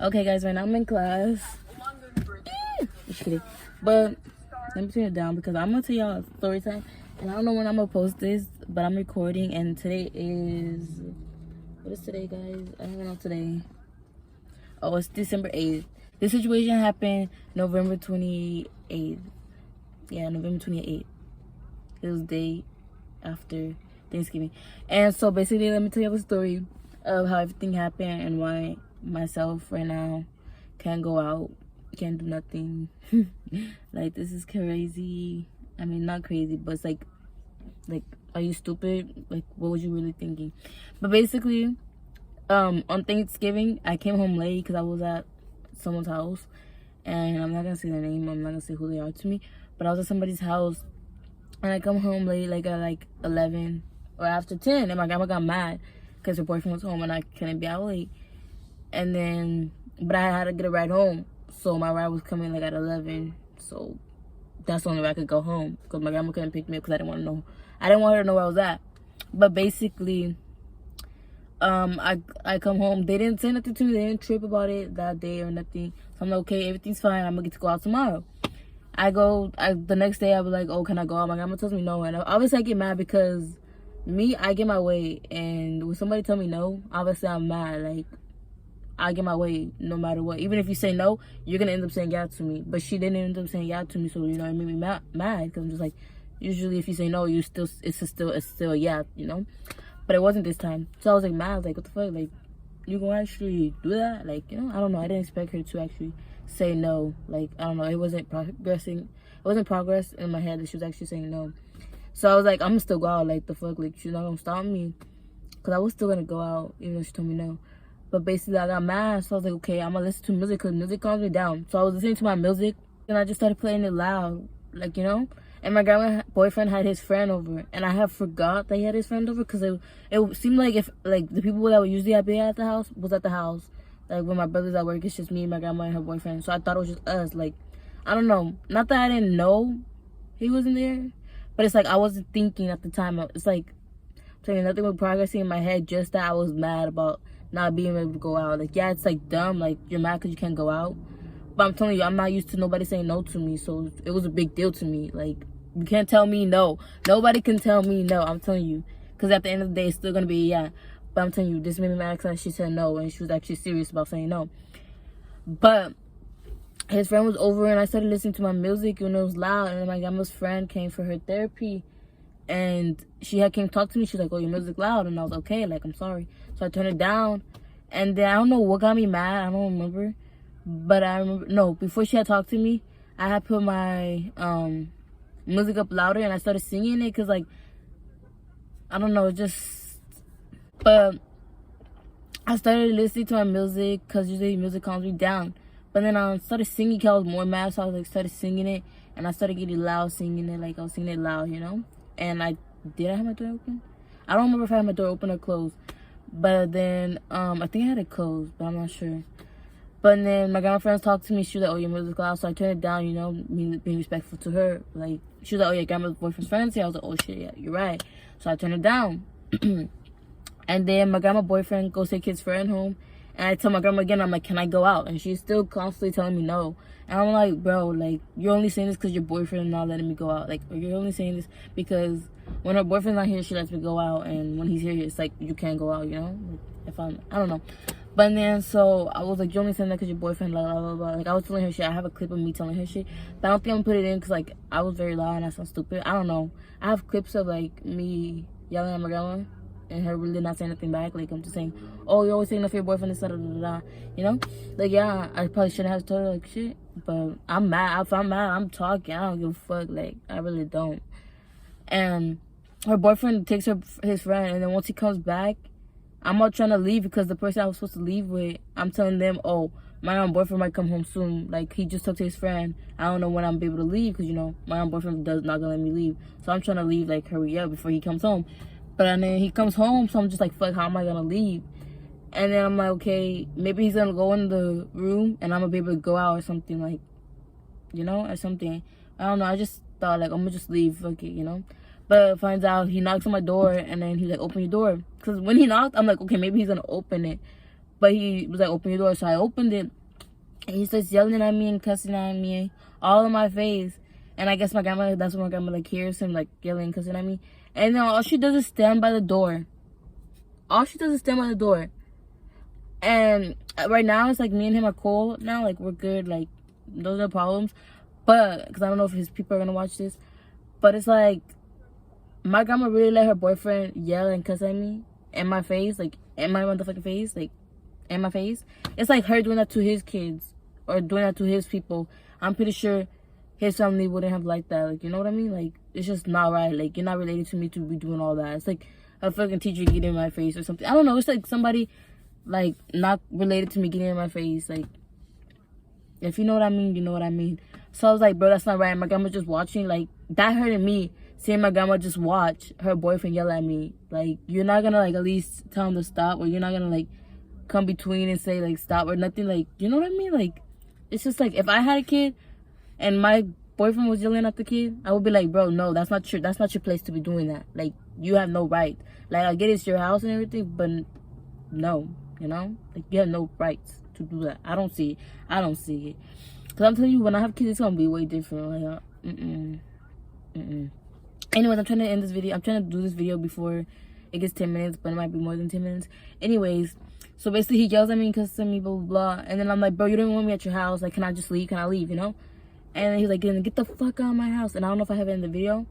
Okay, guys, right now I'm in class. Just kidding. But let me turn it down because I'm gonna tell y'all a story time. And I don't know when I'm gonna post this, but I'm recording. And today is, what is today, guys? I don't even know today. Oh, it's December 8th. This situation happened November 28th. Yeah, November 28th. It was the day after Thanksgiving. And so basically, let me tell you the story of how everything happened and why myself right now can't go out, can't do nothing. Like, this is crazy. I mean, not crazy, but it's like, are you stupid? Like, what was you really thinking? But basically, on Thanksgiving, I came home late because I was at someone's house. And I'm not gonna say their name, I'm not gonna say who they are to me, but I was at somebody's house. And I come home late, like at like 11 or after 10. And my grandma got mad because her boyfriend was home and I couldn't be out late. And then, but I had to get a ride home. So my ride was coming like at 11. So that's the only way I could go home because my grandma couldn't pick me up because I didn't want to know. I didn't want her to know where I was at. But basically, I come home. They didn't say nothing to me. They didn't trip about it that day or nothing. So I'm like, okay, everything's fine. I'm going to get to go out tomorrow. The next day I was like, oh, can I go out? My grandma tells me no. And obviously I get mad because I get my way. And when somebody tell me no, obviously I'm mad. Like, I get my way no matter what. Even if you say no, you're going to end up saying yeah to me. But she didn't end up saying yeah to me. So, it made me mad because I'm just like, usually if you say no, it's still a yeah, But it wasn't this time. So I was like mad. I was like, what the fuck? Like, you gonna actually do that? Like, I don't know. I didn't expect her to actually say no. Like, I don't know. It wasn't progressing. It wasn't progress in my head that she was actually saying no. So I was like, I'm gonna still go out. Like, the fuck? Like, she's not gonna stop me. Because I was still gonna go out, even though she told me no. But basically, I got mad. So I was like, okay, I'm gonna listen to music because music calms me down. So I was listening to my music and I just started playing it loud. Like, And my grandma boyfriend had his friend over, and I have forgot that he had his friend over because it seemed like if like the people that would usually be at the house was at the house. Like when my brother's at work, it's just me, my grandma, and her boyfriend. So I thought it was just us. Like, I don't know. Not that I didn't know he wasn't there, but it's like I wasn't thinking at the time. It's like nothing was progressing in my head. Just that I was mad about not being able to go out. Like, yeah, it's like dumb. Like, you're mad because you can't go out. But I'm telling you, I'm not used to nobody saying no to me, so it was a big deal to me. Like, you can't tell me no. Nobody can tell me no, I'm telling you. Because at the end of the day, it's still going to be a yeah. But I'm telling you, this made me mad because she said no, and she was actually serious about saying no. But his friend was over, and I started listening to my music, and it was loud. And then my grandma's friend came for her therapy, and she came talk to me. She's like, oh, your music loud. And I was okay, like, I'm sorry. So I turned it down. And then I don't know what got me mad. I don't remember. But I remember, no, before she had talked to me, I had put my music up louder and I started singing it because, like, I don't know, but I started listening to my music because usually music calms me down. But then I started singing because I was more mad, so I was like, started singing it, and I started getting loud singing it, like I was singing it loud, And I have my door open? I don't remember if I had my door open or closed. But then, I think I had it closed, but I'm not sure. But then my grandma friends talked to me. She was like, oh, your music's loud. So I turned it down, being respectful to her. Like, she was like, oh, your grandma's boyfriend's friends here. I was like, oh, shit, yeah, you're right. So I turned it down. And then my grandma boyfriend goes take his friend home. And I tell my grandma again, I'm like, can I go out? And she's still constantly telling me no. And I'm like, bro, like, you're only saying this because your boyfriend is not letting me go out. Like, or you're only saying this because when her boyfriend's not here, she lets me go out. And when he's here, it's like, you can't go out, Like, I don't know. But then, so, I was like, you're only saying that because your boyfriend, blah, blah, blah, blah. Like, I was telling her shit. I have a clip of me telling her shit. But I don't think I'm going to put it in because, like, I was very loud and I sound stupid. I don't know. I have clips of, like, me yelling at my grandma and her really not saying nothing back. Like, I'm just saying, oh, you're always saying that for your boyfriend, da, da, da, da. Like, yeah, I probably shouldn't have told her, like, shit. But I'm mad. If I'm mad, I'm talking. I don't give a fuck. Like, I really don't. And her boyfriend takes his friend, and then once he comes back, I'm all trying to leave because the person I was supposed to leave with, I'm telling them, oh, my own boyfriend might come home soon. Like, he just talked to his friend. I don't know when I'm able to leave because, my own boyfriend not gonna let me leave. So I'm trying to leave, like, hurry up before he comes home. But then he comes home, so I'm just like, fuck, how am I gonna leave? And then I'm like, okay, maybe he's gonna go in the room and I'm gonna be able to go out or something, like, or something. I don't know. I just thought, like, I'm gonna just leave, fuck it, But it finds out he knocks on my door and then he's like, open your door. Because when he knocked, I'm like, okay, maybe he's gonna open it. But he was like, open your door. So I opened it. And he starts yelling at me and cussing at me all in my face. And I guess my grandma, that's when my grandma like hears him like yelling and cussing at me. And then all she does is stand by the door. All she does is stand by the door. And right now it's like me and him are cool now. Like we're good. Like those are problems. But, because I don't know if his people are going to watch this. But it's like, my grandma really let her boyfriend yell and cuss at me in my face. Like, in my motherfucking face. Like, in my face. It's like her doing that to his kids. Or doing that to his people. I'm pretty sure his family wouldn't have liked that. Like, you know what I mean? Like, it's just not right. Like, you're not related to me to be doing all that. It's like a fucking teacher getting in my face or something. I don't know. It's like somebody, like, not related to me getting in my face. Like, if you know what I mean, you know what I mean. So I was like, bro, that's not right. My grandma just watching. Like, that hurted me. Seeing my grandma just watch her boyfriend yell at me. Like, you're not gonna, like, at least tell him to stop. Or you're not gonna, like, come between and say, like, stop or nothing. Like, you know what I mean? Like, it's just like, if I had a kid and my boyfriend was yelling at the kid, I would be like, bro, no, that's not your place to be doing that. Like, you have no right. Like, I get it's your house and everything, but no, you know? Like, you have no rights to do that. I don't see it. Because I'm telling you, when I have kids, it's going to be way different. Like, Anyways, I'm trying to end this video. I'm trying to do this video before it gets 10 minutes, but it might be more than 10 minutes. Anyways, so basically he yells at me and cusses at me, blah, blah, blah. And then I'm like, bro, you don't even want me at your house. Like, can I just leave? Can I leave, you know? And then he's like, get the fuck out of my house. And I don't know if I have it in the video,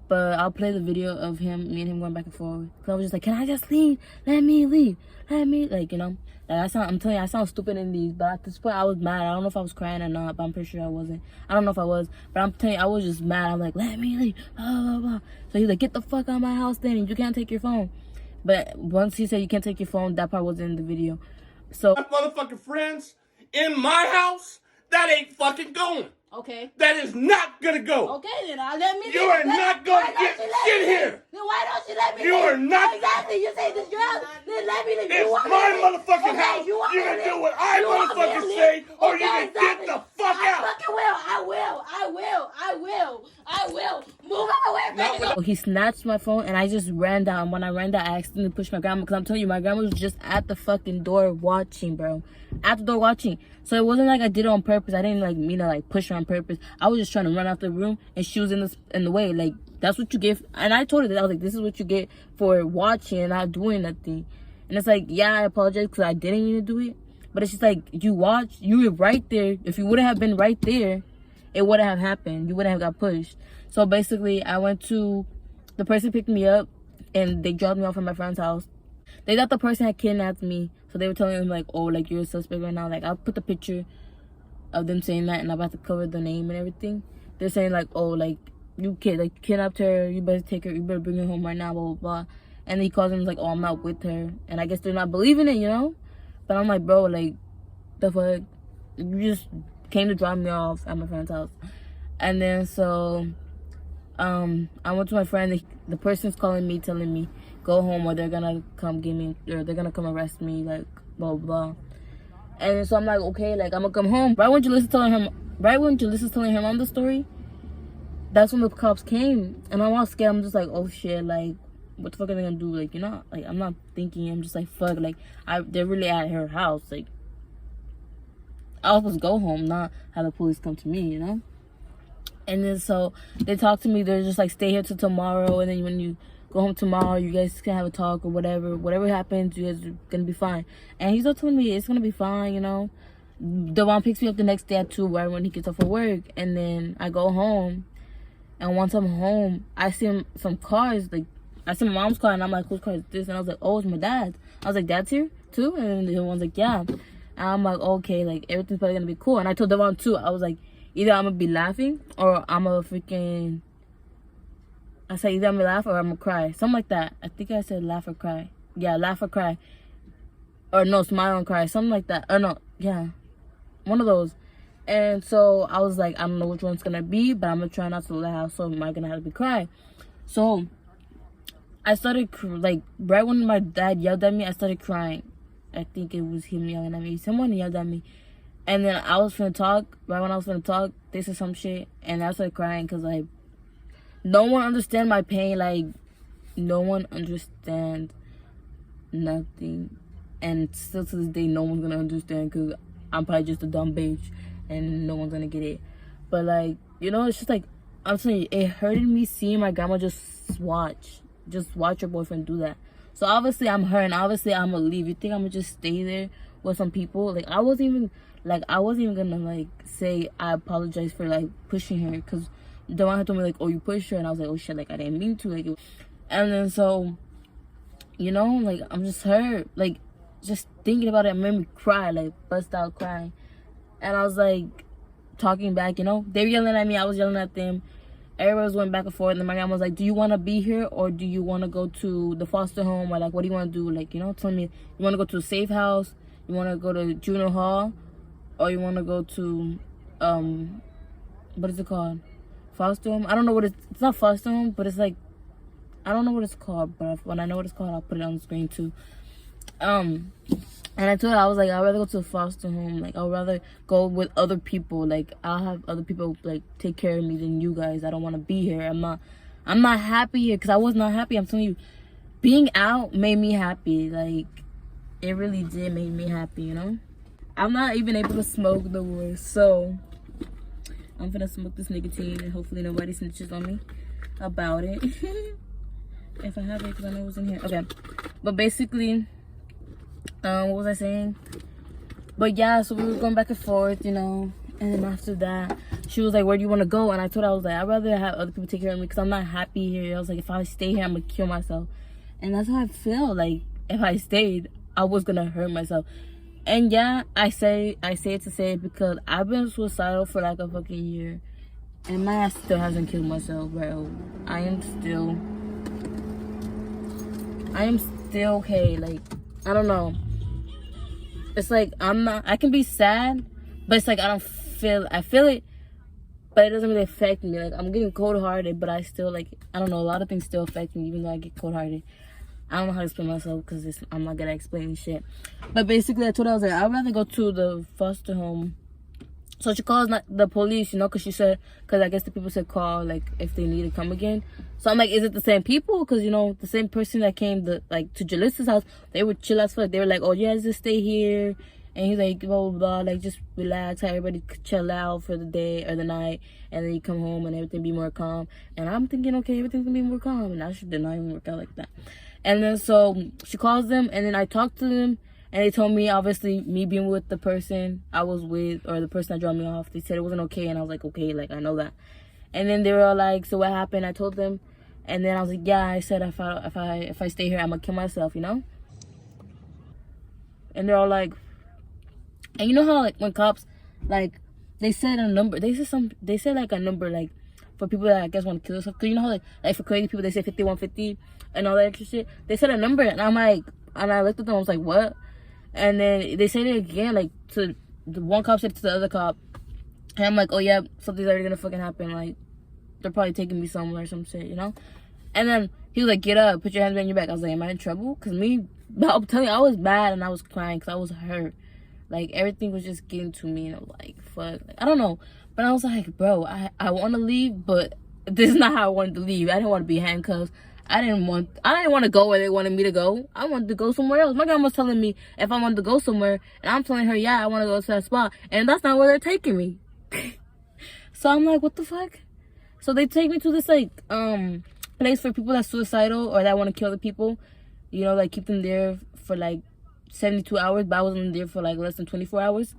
but I'll play the video of me and him going back and forth. Cause I was just like, can I just leave? Let me leave. Like, you know. Like, I'm telling you, I sound stupid in these. But at this point, I was mad. I don't know if I was crying or not, but I'm pretty sure I wasn't. I don't know if I was. But I'm telling you, I was just mad. I'm like, let me leave. Blah, blah, blah. So he's like, get the fuck out of my house then. You can't take your phone. But once he said you can't take your phone, that part wasn't in the video. So my motherfucking friends in my house, that ain't fucking going. Okay. That is not gonna go. Okay, then I'll let me. You are not gonna get shit here. Then why don't you let me? You are not. Exactly. You say this girl. Then let me leave. It's my motherfucking house. You can do what I motherfucking say, or you can get the fuck out. I fucking will. Move out of the way. He snatched my phone and I just ran down. When I ran down, I accidentally pushed my grandma. Because I'm telling you, my grandma was just at the fucking door watching, bro. At the door watching. So it wasn't like I did it on purpose. I didn't like mean to like push her on purpose. I was just trying to run out the room and she was in the way. Like, that's what you get. And I told her that. I was like, this is what you get for watching and not doing nothing. And it's like, yeah, I apologize because I didn't mean to do it. But it's just like, you watch, you were right there. If you wouldn't have been right there, it wouldn't have happened. You wouldn't have got pushed. So basically, I went to, the person picked me up and they dropped me off at my friend's house. They thought the person had kidnapped me. So they were telling him like, oh, like, you're a suspect right now. Like, I'll put the picture of them saying that and I'm about to cover the name and everything. They're saying like, oh, like, you kidnapped her. You better take her. You better bring her home right now, blah, blah, blah. And he calls him like, oh, I'm not with her. And I guess they're not believing it, you know? But I'm like, bro, like, the fuck? You just came to drop me off at my friend's house. And then so I went to my friend. The person's calling me, telling me, go home or they're gonna come get me, or they're gonna come arrest me, like, blah, blah. And so I'm like, okay, like, I'm gonna come home. Right when Jalissa's telling her mom the story, that's when the cops came. And I'm all scared. I'm just like, oh shit, like, what the fuck are they gonna do? Like, you know, like, I'm not thinking. I'm just like, fuck, like, they're really at her house. Like, I was supposed to go home, not have the police come to me, you know? And then so they talk to me. They're just like, stay here till tomorrow. And then when you go home tomorrow, you guys can have a talk or whatever. Whatever happens, you guys are gonna be fine. And he's all telling me it's gonna be fine, you know? Devon picks me up the next day at 2, right when he gets off of work. And then I go home. And once I'm home, I see some cars. Like, I see my mom's car. And I'm like, whose car is this? And I was like, oh, it's my dad's. I was like, dad's here too? And the one's like, yeah. And I'm like, okay, like, everything's probably gonna be cool. And I told Devon too. I was like, either I'm gonna be laughing or I'm gonna freaking... I said either I'm gonna laugh or I'm gonna cry. Something like that. I think I said laugh or cry. Yeah, laugh or cry. Or no, smile and cry. Something like that. Or no, yeah. One of those. And so I was like, I don't know which one's gonna be, but I'm gonna try not to laugh. So am I gonna have to cry? So I started, like, right when my dad yelled at me, I started crying. I think it was him yelling at me. Someone yelled at me. And then I was finna talk. Right when I was finna talk, they said some shit. And I started crying because, like, no one understand my pain. Like, no one understands nothing. and still to this day, no one's gonna understand because I'm probably just a dumb bitch, and no one's gonna get it. But like, you know, it's just like, I'm telling you, it hurted me seeing my grandma just watch her boyfriend do that. So obviously I'm her, and obviously I'm gonna leave. You think I'm gonna just stay there with some people? Like, I wasn't even gonna like say I apologize for like pushing her, because the one had told me like, oh, you pushed her, and I was like, oh shit, like I didn't mean to, like. And then so, you know, like, I'm just hurt, like, just thinking about it made me cry, like bust out crying. And I was like talking back, you know, they were yelling at me, I was yelling at them. Everybody was going back and forth, and my grandma was like, do you want to be here, or do you want to go to the foster home, or like, what do you want to do? Like, you know, telling me, you want to go to a safe house, you want to go to junior hall, or you want to go to what is it called, foster home? I don't know what it's not foster home, but it's like, I don't know what it's called, but when I know what it's called, I'll put it on the screen too. And I told her, I was like, I'd rather go to a foster home. Like, I'd rather go with other people. Like, I'll have other people, like, take care of me than you guys. I don't want to be here. I'm not happy here, because I was not happy. I'm telling you, being out made me happy. Like, it really did make me happy, you know? I'm not even able to smoke no more, so I'm gonna smoke this nicotine, and hopefully nobody snitches on me about it. If I have it, because I know it was in here. Okay, but basically, what was I saying? But yeah, so we were going back and forth, you know, and then after that, she was like, where do you want to go? And I told her, I was like, I'd rather have other people take care of me, because I'm not happy here. I was like, if I stay here, I'm gonna kill myself. And that's how I feel. Like, if I stayed, I was gonna hurt myself. And yeah, I say it to say it, because I've been suicidal for like a fucking year, and my ass still hasn't killed myself, bro. I am still okay. Like, I don't know. It's like, I can be sad, but it's like, I feel it, but it doesn't really affect me. Like, I'm getting cold-hearted, but I still, like, I don't know, a lot of things still affect me, even though I get cold-hearted. I don't know how to explain myself, because I'm not gonna explain shit. But basically, I told her, I was like, I'd rather go to the foster home. So she calls the police, you know, because I guess the people said call, like, if they need to come again. So I'm like, is it the same people? Because, you know, the same person that came to Jalissa's house, they were chill as fuck. They were like, oh, yeah, just stay here. And he's like, blah, blah, blah, like, just relax, have everybody chill out for the day or the night. And then you come home and everything be more calm. And I'm thinking, okay, everything's going to be more calm. And that shit did not even work out like that. And then so she calls them, and then I talked to them. And they told me, obviously, me being with the person I was with, or the person that dropped me off, they said it wasn't okay. And I was like, okay, like, I know that. And then they were all like, so what happened? I told them. And then I was like, yeah, I said if I stay here, I'm going to kill myself, you know? And they're all like, and you know how, like, when cops, like, they said a number, they said like a number, like, for people that I guess want to kill themselves. Because you know how, like for crazy people, they say 5150 and all that extra shit. They said a number, and I'm like, and I looked at them, I was like, what? And then they said it again, like, to the one cop said to the other cop, and I'm like, oh yeah, something's already gonna fucking happen, like, they're probably taking me somewhere or some shit, you know? And then he was like, get up, put your hands behind your back. I was like, am I in trouble? Because I'm telling you, I was mad and I was crying because I was hurt. Like, everything was just getting to me, and I'm like, fuck, like, I don't know. But I was like, bro, I want to leave, but this is not how I wanted to leave. I didn't want to be handcuffed. I didn't want to go where they wanted me to go. I wanted to go somewhere else. My grandma was telling me if I wanted to go somewhere, and I'm telling her, yeah, I want to go to that spot, and that's not where they're taking me. So I'm like, what the fuck? So they take me to this, like, place for people that's suicidal or that want to kill the people. You know, like, keep them there for, like, 72 hours, but I wasn't there for, like, less than 24 hours.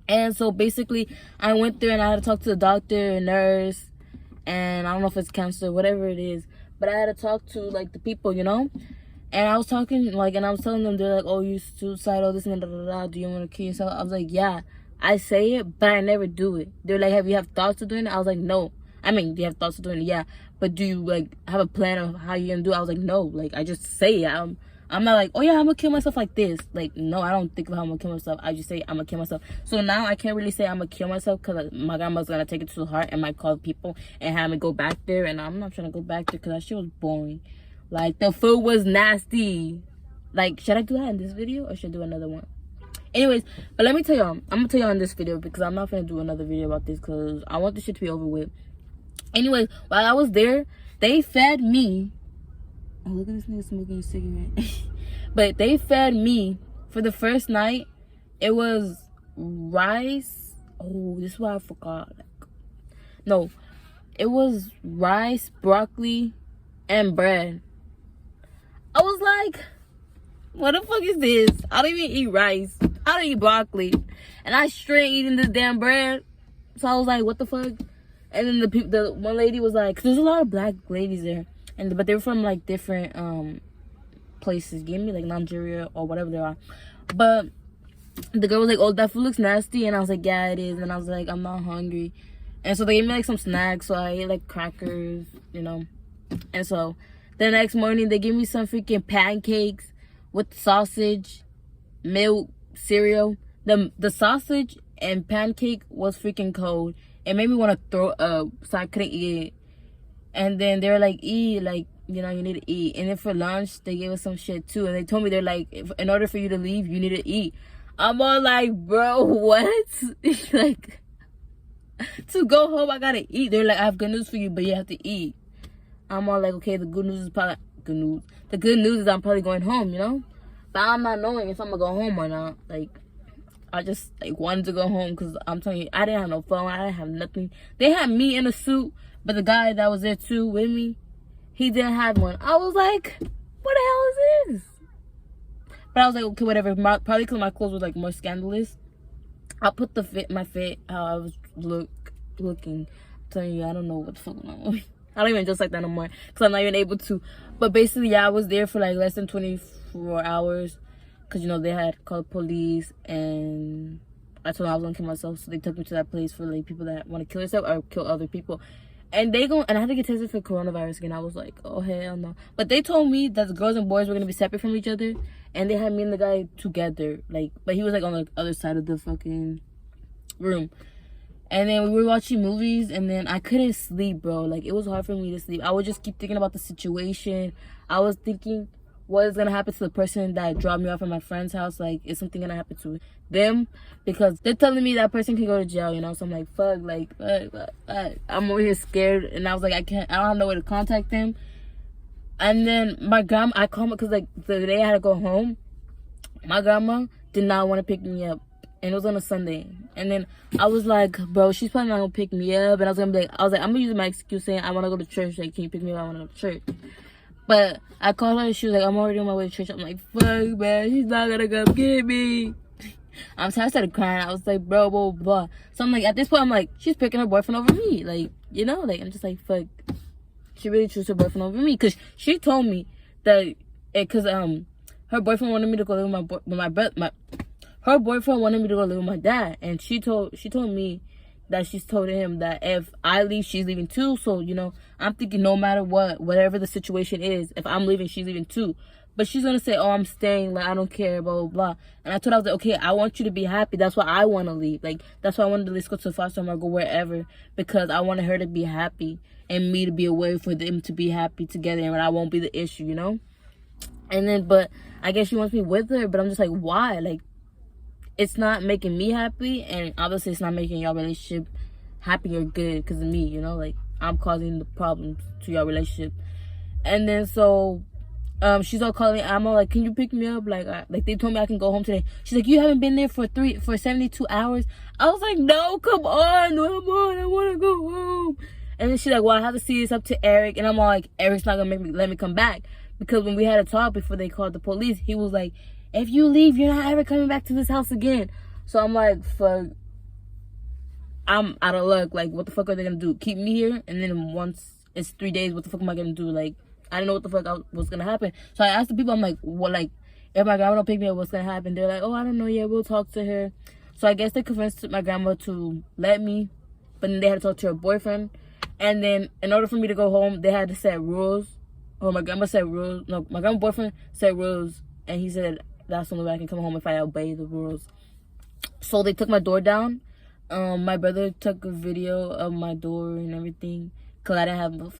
And so, basically, I went there, and I had to talk to the doctor and nurse, and I don't know if it's cancer, whatever it is. But I had to talk to, like, the people, you know? And I was talking, like, and I was telling them, they're like, oh, you're suicidal, this and da-da-da, do you want to kill yourself? I was like, yeah, I say it, but I never do it. They're like, have you have thoughts of doing it? I was like, no. I mean, do you have thoughts of doing it? Yeah. But do you, like, have a plan of how you're going to do it? I was like, no. Like, I just say it. I'm not like, oh, yeah, I'm going to kill myself like this. Like, no, I don't think of how I'm going to kill myself. I just say I'm going to kill myself. So now I can't really say I'm going to kill myself because my grandma's going to take it to the heart and might call people and have me go back there. And I'm not trying to go back there because that shit was boring. Like, the food was nasty. Like, should I do that in this video or should I do another one? Anyways, but let me tell y'all. I'm going to tell y'all in this video because I'm not going to do another video about this because I want this shit to be over with. Anyways, while I was there, they fed me. Oh, look at this nigga smoking a cigarette. But they fed me for the first night. It was rice. Oh, this is what I forgot. No, it was rice, broccoli, and bread. I was like, what the fuck is this? I don't even eat rice. I don't eat broccoli. And I straight eating this damn bread. So I was like, what the fuck? And then the one lady was like, 'cause there's a lot of black ladies there. But they were from like different places. Gave me like Nigeria or whatever they are. But the girl was like, oh, that food looks nasty. And I was like, yeah, it is. And I was like, I'm not hungry. And so they gave me like some snacks. So I ate like crackers, you know. And so the next morning they gave me some freaking pancakes with sausage, milk, cereal. The sausage and pancake was freaking cold. It made me want to throw up, so I couldn't eat it. And then they were like, eat, like, you know, you need to eat. And then for lunch, they gave us some shit too. And they told me, they're like, in order for you to leave, you need to eat. I'm all like, bro, what? Like, to go home, I gotta eat. They're like, I have good news for you, but you have to eat. I'm all like, okay, the good news is probably good news. The good news is I'm probably going home, you know? But I'm not knowing if I'm gonna go home or not. Like, I just like wanted to go home because I'm telling you, I didn't have no phone. I didn't have nothing. They had me in a suit, but the guy that was there too with me, he didn't have one. I was like, what the hell is this? But I was like, okay, whatever. Probably because my clothes were like more scandalous. I put my fit how I was looking. I'm telling you, I don't know what the fuck going on. I don't even dress like that no more because I'm not even able to. But basically, yeah, I was there for like less than 24 hours because, you know, they had called police and I told them I was gonna kill myself. So they took me to that place for like people that want to kill themselves or kill other people. And I had to get tested for coronavirus again. I was like, oh hell no. But they told me that the girls and boys were gonna be separate from each other, and they had me and the guy together. Like, but he was like on the other side of the fucking room. And then we were watching movies, and then I couldn't sleep, bro. Like, it was hard for me to sleep. I would just keep thinking about the situation. I was thinking, what is gonna happen to the person that dropped me off at my friend's house? Like, is something gonna happen to them? Because they're telling me that person can go to jail, you know? So I'm like, fuck, like, I'm over here scared. And I was like, I don't have no way to contact them. And then my grandma, I called her because, like, the day I had to go home, my grandma did not want to pick me up. And it was on a Sunday. And then I was like, bro, she's probably not gonna pick me up. And I was like, I'm gonna use my excuse saying I wanna go to church. Like, can you pick me up? I wanna go to church. But I called her and she was like, I'm already on my way to church. I'm like, fuck, man, she's not gonna come get me. I started crying. I was like, bro, blah, blah, blah. So I'm like, at this point, I'm like, she's picking her boyfriend over me. Like, you know, like, I'm just like, fuck. She really chose her boyfriend over me. Because she told me that, because her boyfriend wanted me to go live with her boyfriend wanted me to go live with my dad. And she told me that she's told him that if I leave, she's leaving too. So, you know, I'm thinking no matter what, whatever the situation is, if I'm leaving, she's leaving too. But she's going to say, oh, I'm staying, like, I don't care, blah, blah, blah. And I told her, I was like, okay, I want you to be happy. That's why I want to leave. Like, that's why I wanted to at least go to foster home or go wherever. Because I wanted her to be happy and me to be away for them to be happy together. And I won't be the issue, you know? And then, but I guess she wants me with her. But I'm just like, why? Like, it's not making me happy, and obviously it's not making your relationship happy or good because of me, you know? Like, I'm causing the problems to your relationship. And then so she's all calling. I'm all like, can you pick me up? Like they told me I can go home today. She's like, you haven't been there for 72 hours. I was like, no, come on, I want to go home. And then she's like, well, I have to see this up to Eric. And I'm all like, Eric's not gonna let me come back, because when we had a talk before they called the police, he was like, if you leave, you're not ever coming back to this house again. So I'm like, fuck, I'm out of luck. Like, what the fuck are they gonna do? Keep me here? And then once it's 3 days, what the fuck am I gonna do? Like, I didn't know what the fuck was gonna happen. So I asked the people, I'm like, what, like, if my grandma don't pick me up, what's gonna happen? They're like, oh, I don't know yet, we'll talk to her. So I guess they convinced my grandma to let me, but then they had to talk to her boyfriend. And then in order for me to go home, they had to set rules. Or my grandma set rules. No, my grandma's boyfriend set rules, and he said that's the only way I can come home if I obey the rules. So they took my door down. My brother took a video of my door and everything, because I didn't have.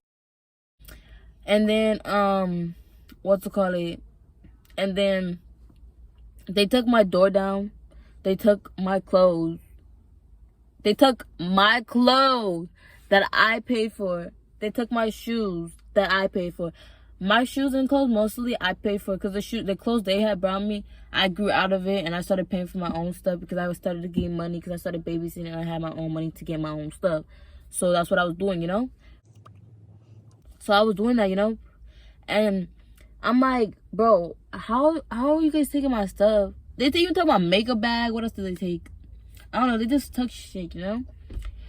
And then what's it called? And then they took my door down. They took my clothes. They took my clothes that I paid for. They took my shoes that I paid for. my shoes and clothes mostly I paid for, because the clothes they had brought me, I grew out of it and I started paying for my own stuff because I started to get money because I started babysitting and I had my own money to get my own stuff. So that's what I was doing, you know. So I was doing that, you know, and I'm like, bro, how are you guys taking my stuff? They even took my makeup bag. What else did they take? I don't know. They just took shit, you know.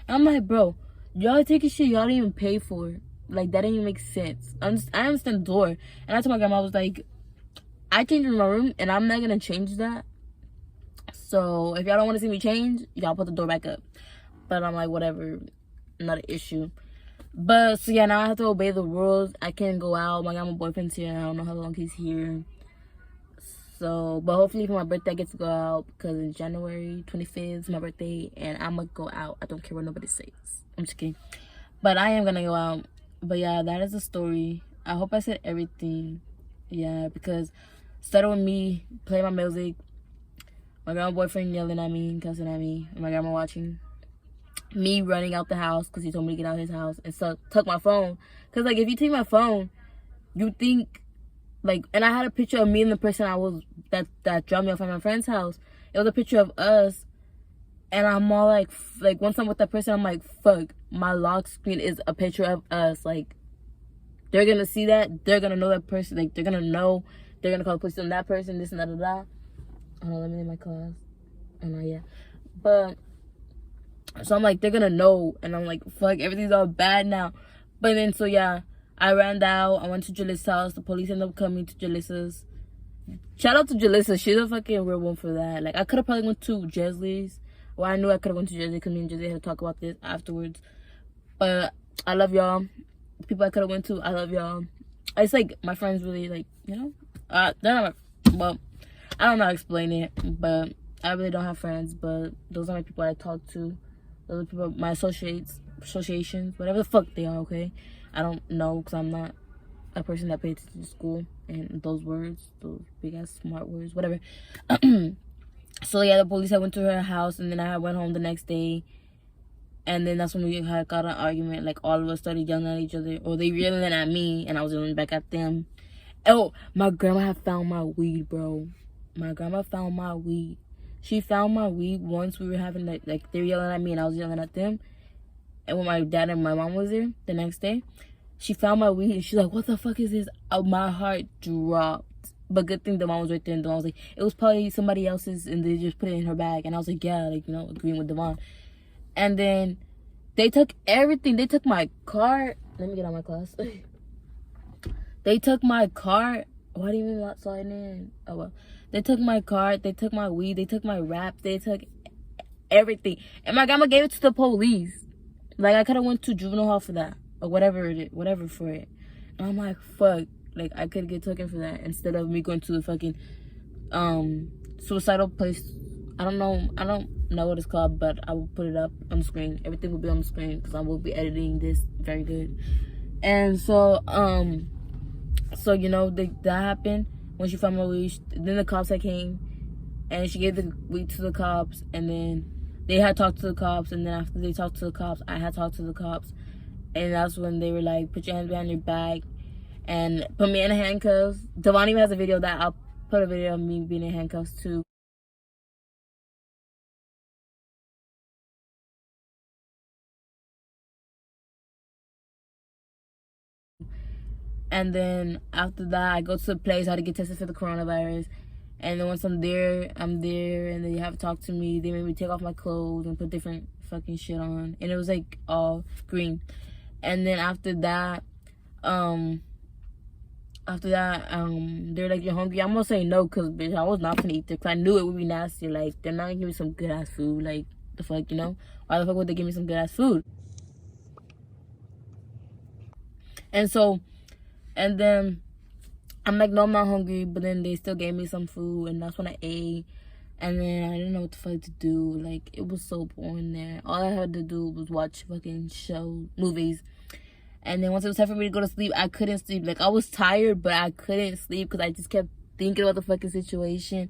And I'm like, bro, y'all taking shit y'all didn't even pay for. Like, that didn't even make sense. I understand the door. And I told my grandma, I was like, I changed my room and I'm not gonna change that. So if y'all don't want to see me change, y'all put the door back up. But I'm like, whatever, not an issue. But so yeah, now I have to obey the rules. I can't go out. My boyfriend's here. I don't know how long he's here. So, but hopefully for my birthday I get to go out, because it's January 25th is my birthday and I'm gonna go out. I don't care what nobody says. I'm just kidding. But I am gonna go out. But yeah, that is the story. I hope I said everything. Yeah, because started with me playing my music, my grandma boyfriend yelling at me, cussing at me, and my grandma watching, me running out the house because he told me to get out of his house, and so took my phone. Because like, if you take my phone, you think like, and I had a picture of me and the person I was that dropped me off at my friend's house. It was a picture of us, and I'm all like once I'm with that person, I'm like, fuck, my lock screen is a picture of us. Like, they're gonna see that, they're gonna know that person, like they're gonna know, they're gonna call the police on that person, this and that. Oh, let me in my class. Oh no, yeah. But so I'm like, they're gonna know, and I'm like, fuck, everything's all bad now. But then so yeah, I ran out, I went to Jalissa's house, the police ended up coming to Jalissa's. Shout out to Jalissa, she's a fucking real one for that. Like, I could have probably went to Jesley's. Well, I knew I could have went to Jesley because me and Jesley had to talk about this afterwards. But I love y'all. The people I could have went to, I love y'all. It's like, my friends really, like, you know, they're not my, well, I don't know how to explain it, but I really don't have friends, but those are my people I talk to. Those are people, my associations, whatever the fuck they are, okay? I don't know, because I'm not a person that pays attention to school and those words, those big ass smart words, whatever. So yeah, the police, I went to her house, and then I went home the next day, and then that's when we had got an argument. Like, all of us started yelling at each other, or they were yelling at me and I was yelling back at them. Oh, my grandma had found my weed, bro. My grandma found my weed. She found my weed once we were having like they were yelling at me and I was yelling at them. And when my dad and my mom was there the next day, she found my weed and she's like, what the fuck is this? Oh, my heart dropped. But good thing the mom was right there, and the mom was like, it was probably somebody else's and they just put it in her bag. And I was like, yeah, like, you know, agreeing with the mom. And then they took everything. They took my car. Let me get out of my class. They took my car. Why didn't even let slide in? Oh well. They took my car. They took my weed. They took my wrap. They took everything. And my grandma gave it to the police. Like, I could have went to juvenile hall for that, or whatever for it. And I'm like, fuck. Like, I could get taken for that instead of me going to the fucking suicidal place. I don't know what it's called, but I will put it up on the screen. Everything will be on the screen because I will be editing this very good. And so you know, that happened when she found my weed. Then the cops that came, and she gave the weed to the cops, and then they had talked to the cops, and then after they talked to the cops, I had talked to the cops, and that's when they were like, put your hands behind your back and put me in handcuffs. Devon even has a video that I'll put a video of me being in handcuffs too. And then after that, I go to the place, I had to get tested for the coronavirus. And then once I'm there, and then they have to talk to me. They made me take off my clothes and put different fucking shit on. And it was like all green. And then after that, they're like, you're hungry? I'm gonna say no, because bitch, I was not gonna eat there, because I knew it would be nasty. Like, they're not gonna give me some good ass food. Like, the fuck, you know? Why the fuck would they give me some good ass food? And then I'm like, no, I'm not hungry. But then they still gave me some food, and that's when I ate. And then I didn't know what the fuck to do. Like, it was so boring there. All I had to do was watch fucking movies. And then once it was time for me to go to sleep, I couldn't sleep. Like, I was tired, but I couldn't sleep because I just kept thinking about the fucking situation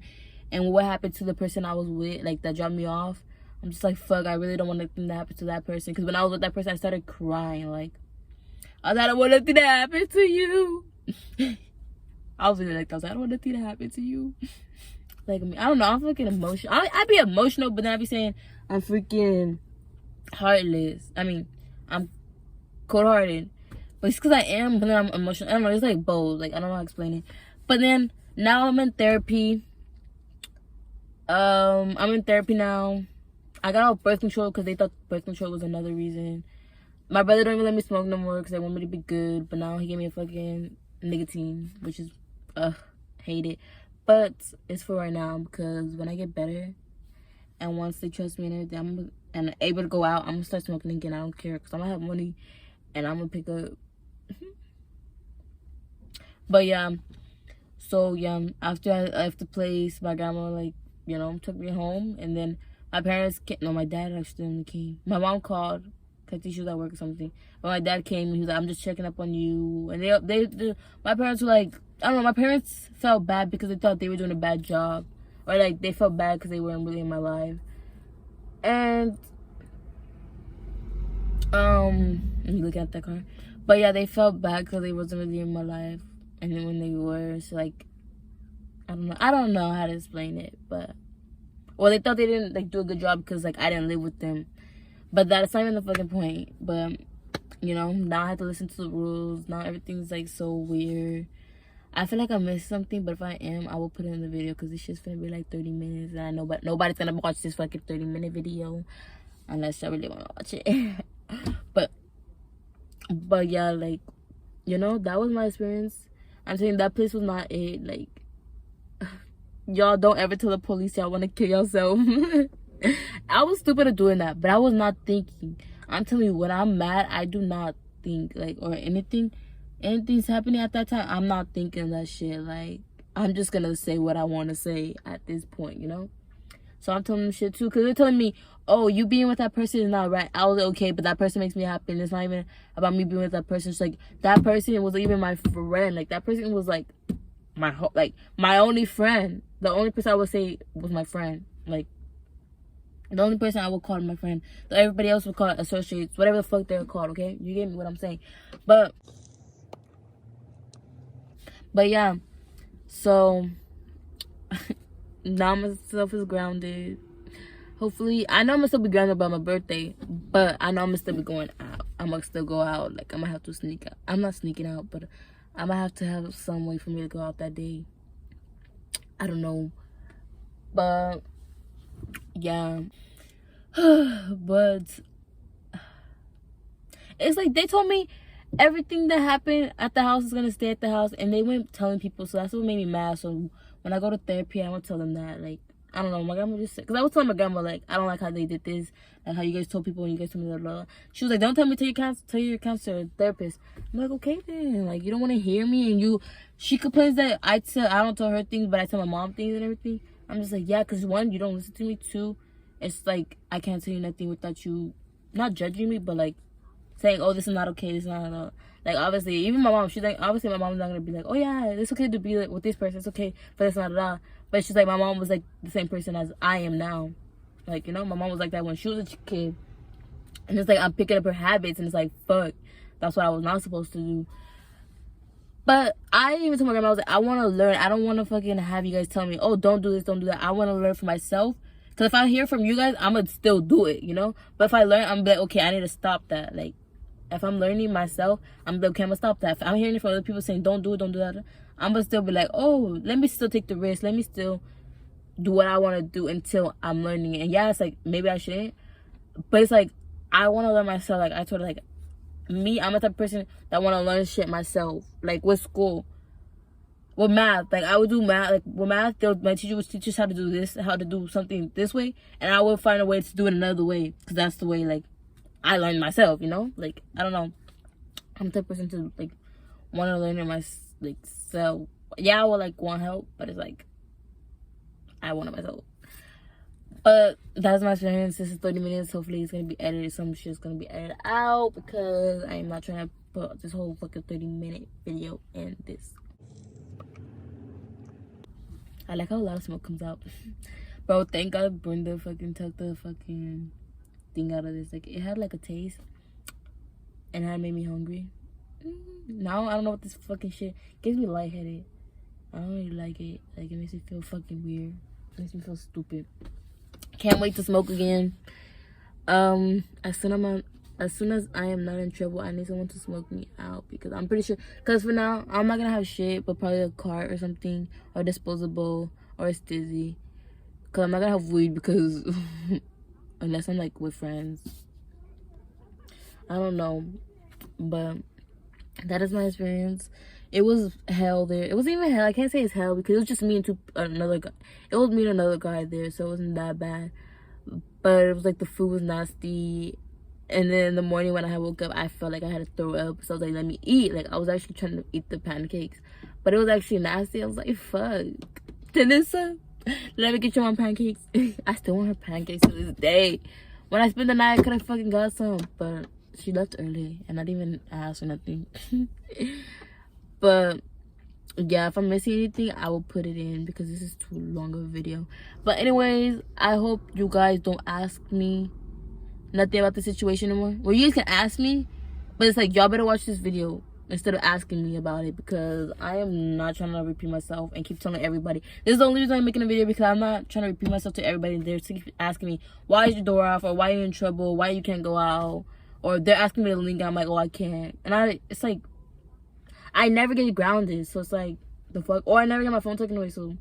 and what happened to the person I was with, like, that dropped me off. I'm just like, fuck, I really don't want nothing to happen to that person. Because when I was with that person, I started crying. Like, I don't want nothing to happen to you. I was really like that. I was like, I don't want nothing to happen to you. Like, I mean, I don't know. I'm fucking emotional. I be emotional, but then I be saying I'm freaking heartless. I mean, I'm cold-hearted. But it's because I am, but then I'm emotional. I don't know. It's like both. Like, I don't know how to explain it. But then, now I'm in therapy. I'm in therapy now. I got off birth control because they thought birth control was another reason. My brother don't even let me smoke no more because they want me to be good. But now he gave me a fucking nicotine, which is, hate it. But it's for right now because when I get better and once they trust me and everything, and able to go out, I'm gonna start smoking again. I don't care because I'm gonna have money and I'm gonna pick up. But yeah, so yeah, after I left the place, my grandma, like, you know, took me home, and then my parents came. No, my dad actually came. My mom called because she was at work or something. But my dad came and he was like, I'm just checking up on you. And they my parents were like, I don't know, my parents felt bad because they thought they were doing a bad job. Or like they felt bad because they weren't really in my life. And let me look at that car. But yeah, they felt bad because they wasn't really in my life. And then when they were, so like, I don't know how to explain it, but well, they thought they didn't like do a good job because like I didn't live with them. But that's not even the fucking point. But you know, now I have to listen to the rules. Now everything's like so weird. I feel like I missed something, but if I am, I will put it in the video because it's just gonna be like 30 minutes, and I know, but nobody's gonna watch this fucking 30-minute video unless I really want to watch it. but yeah, like, you know, that was my experience. I'm saying that place was not it. Like, y'all don't ever tell the police y'all want to kill yourself. I was stupid at doing that, but I was not thinking. I'm telling you, when I'm mad, I do not think, like, or anything's happening at that time, I'm not thinking that shit. Like, I'm just gonna say what I want to say at this point, you know? So I'm telling them shit too, because they're telling me, oh, you being with that person is not right. I was like, okay, but that person makes me happy, and it's not even about me being with that person. It's like, that person was even my friend. Like, that person was like my only friend. The only person I would say was my friend. Like, the only person I would call my friend. So everybody else would call it associates, whatever the fuck they're called, okay? You get me what I'm saying? But yeah, so now myself is grounded. Hopefully, I know I'm gonna still be grounded by my birthday, but I know I'm gonna still be going out. I'm gonna still go out. Like, I'm gonna have to sneak out. I'm not sneaking out, but I'm gonna have to have some way for me to go out that day. I don't know, but yeah. But it's like they told me everything that happened at the house is gonna stay at the house, and they went telling people, so that's what made me mad. So when I go to therapy, I'm gonna tell them that, like, I don't know, my grandma just said, because I was telling my grandma, like, I don't like how they did this, and how you guys told people and you guys told me blah. She was like, don't tell me, tell your counselor, therapist. I'm like, okay then, like, you don't want to hear me, and she complains that I don't tell her things, but I tell my mom things and everything. I'm just like, yeah, because one, you don't listen to me. Two, it's like, I can't tell you nothing without you not judging me, but like saying, oh, this is not okay, this is not like, obviously, even my mom, she's like, obviously my mom's not gonna be like, oh yeah, it's okay to be like with this person, it's okay for this, not. But she's like, my mom was like the same person as I am now. Like, you know, my mom was like that when she was a kid, and it's like I'm picking up her habits, and it's like, fuck, that's what I was not supposed to do. But I even told my grandma, I was like, I want to learn. I don't want to fucking have you guys tell me, oh, don't do this, don't do that. I want to learn for myself. Because if I hear from you guys, I'm going to still do it, you know? But if I learn, I'm like, okay, I need to stop that. Like, if I'm learning myself, I'm like, okay, I'm going to stop that. If I'm hearing it from other people saying, don't do it, don't do that, I'm going to still be like, oh, let me still take the risk. Let me still do what I want to do until I'm learning it. And yeah, it's like, maybe I shouldn't. But it's like, I want to learn myself. Like, I told her, like, me, I'm the type of person that want to learn shit myself. Like, with school. With math. Like, I would do math. Like, with math, my teacher would teach us how to do this, how to do something this way. And I would find a way to do it another way. Because that's the way, like, I learned myself, you know? Like, I don't know. I'm the type of person to, like, want to learn it myself. Yeah, I would, like, want help. But it's like, I want it myself. But that's my experience. This is 30 minutes. Hopefully it's going to be edited. Some shit's going to be edited out because I'm not trying to put this whole fucking 30-minute video in this. I like how a lot of smoke comes out. Bro, thank God Brenda fucking took the fucking thing out of this. Like, it had like a taste and it had made me hungry. Now I don't know what this fucking shit gives me lightheaded. I don't really like it. Like, it makes me feel fucking weird. It makes me feel stupid. Can't wait to smoke again. As soon as I am not in trouble, I need someone to smoke me out, because I'm pretty sure, because for now I'm not gonna have shit but probably a cart or something, or disposable, or a stizzy, because I'm not gonna have weed, because unless I'm like with friends, I don't know. But that is my experience. It was hell there. It wasn't even hell. I can't say it's hell, because it was just me and another guy. It was me and another guy there, so it wasn't that bad. But it was like the food was nasty. And then in the morning when I woke up, I felt like I had to throw up. So I was like, let me eat. Like, I was actually trying to eat the pancakes. But it was actually nasty. I was like, fuck. Tanissa, let me get you my pancakes. I still want her pancakes to this day. When I spent the night, I could have fucking got some. But she left early. And I didn't even ask or nothing. But yeah, if I'm missing anything, I will put it in, because this is too long of a video. But anyways, I hope you guys don't ask me nothing about the situation anymore. Well, you guys can ask me, but it's like, y'all better watch this video instead of asking me about it, because I am not trying to repeat myself and keep telling everybody. This is the only reason I'm making a video, because I'm not trying to repeat myself to everybody. They're keep asking me, why is your door off, or why are you in trouble, why you can't go out, or they're asking me to link. I'm like, oh, I can't. And it's like, I never get grounded, so it's like, the fuck. Or I never get my phone taken away, so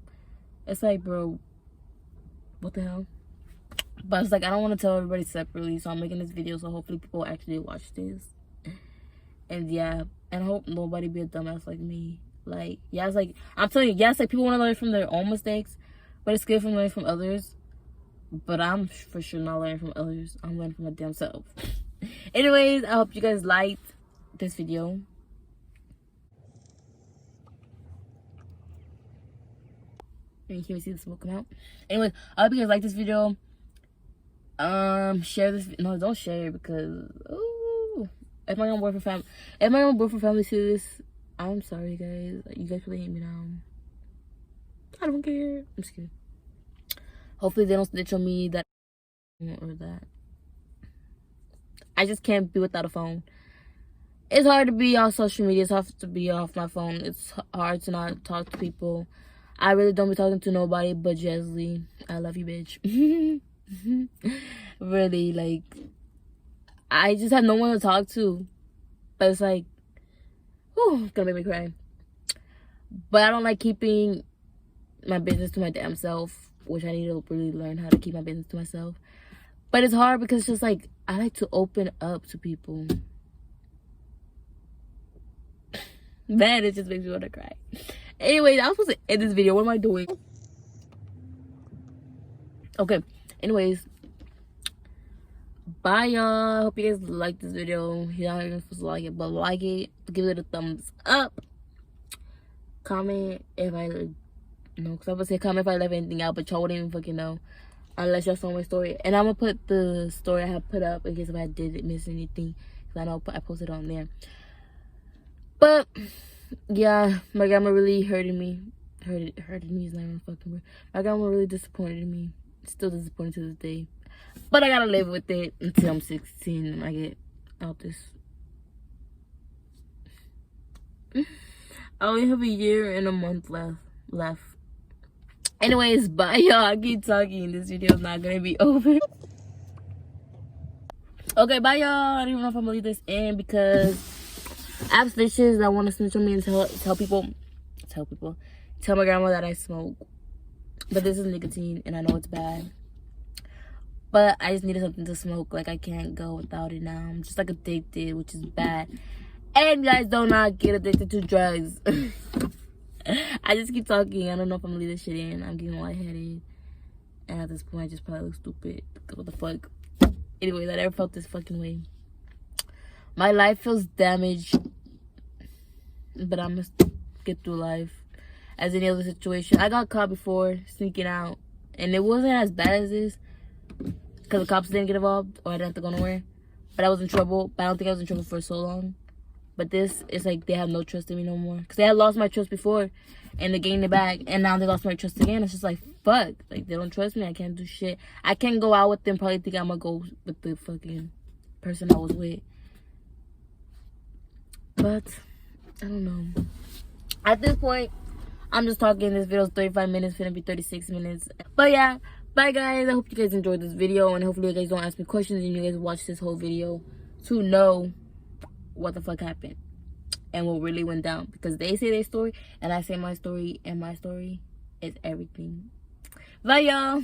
it's like, bro, what the hell? But it's like, I don't want to tell everybody separately, so I'm making this video, so hopefully people actually watch this. And yeah, and I hope nobody be a dumbass like me. Like, yeah, it's like, I'm telling you, yes, like, people want to learn from their own mistakes, but it's good from learning from others. But I'm for sure not learning from others. I'm learning from my damn self. Anyways, I hope you guys liked this video. And you can see the smoke come out. Anyways, I hope you guys like this video. Share this. No, don't share, because if my own boyfriend family see this, I'm sorry, guys. You guys really hate me now. I don't care. I'm just kidding. Hopefully they don't snitch on me that or that. I just can't be without a phone. It's hard to be on social media. It's hard to be off my phone. It's hard to not talk to people. I really don't be talking to nobody but Jesley. I love you, bitch. Really, like, I just have no one to talk to. But it's like, whew, it's gonna make me cry. But I don't like keeping my business to my damn self, which I need to really learn how to keep my business to myself. But it's hard, because it's just like, I like to open up to people. Man, it just makes me want to cry. Anyways, I was supposed to end this video. What am I doing? Okay. Anyways, bye, y'all. Hope you guys like this video. You're not even supposed to like it, but like it. Give it a thumbs up. Comment if I no, because I was gonna say comment if I left anything out, but y'all wouldn't even fucking know unless y'all saw my story. And I'm gonna put the story I have put up in case if I did miss anything, because I know I posted on there. But yeah, my grandma really hurting me. Hurting me is not even fucking word. My grandma really disappointed in me. Still disappointed to this day. But I gotta live with it until I'm 16 and I get out this. I only have a year and a month left. Anyways, bye, y'all. I keep talking. This video is not gonna be over. Okay, bye, y'all. I don't even know if I'm gonna leave this in, because I have snitches that want to snitch on me and tell my grandma that I smoke. But this is nicotine, and I know it's bad. But I just needed something to smoke. Like, I can't go without it now. I'm just, like, addicted, which is bad. And guys, do not get addicted to drugs. I just keep talking. I don't know if I'm gonna leave this shit in. I'm getting lightheaded. And at this point, I just probably look stupid. What the fuck? Anyways, I never felt this fucking way. My life feels damaged. But I must get through life. As any other situation. I got caught before sneaking out. And it wasn't as bad as this. Because the cops didn't get involved. Or I didn't have to go nowhere. But I was in trouble. But I don't think I was in trouble for so long. But this is like they have no trust in me no more. Because they had lost my trust before. And they gained it back. And now they lost my trust again. It's just like, fuck. Like, they don't trust me. I can't do shit. I can't go out with them. Probably think I'm going to go with the fucking person I was with. But I don't know. At this point, I'm just talking. This video's 35 minutes, finna be 36 minutes. But yeah, bye guys. I hope you guys enjoyed this video, and hopefully you guys don't ask me questions and you guys watch this whole video to know what the fuck happened and what really went down, because they say their story and I say my story, and my story is everything. Bye y'all.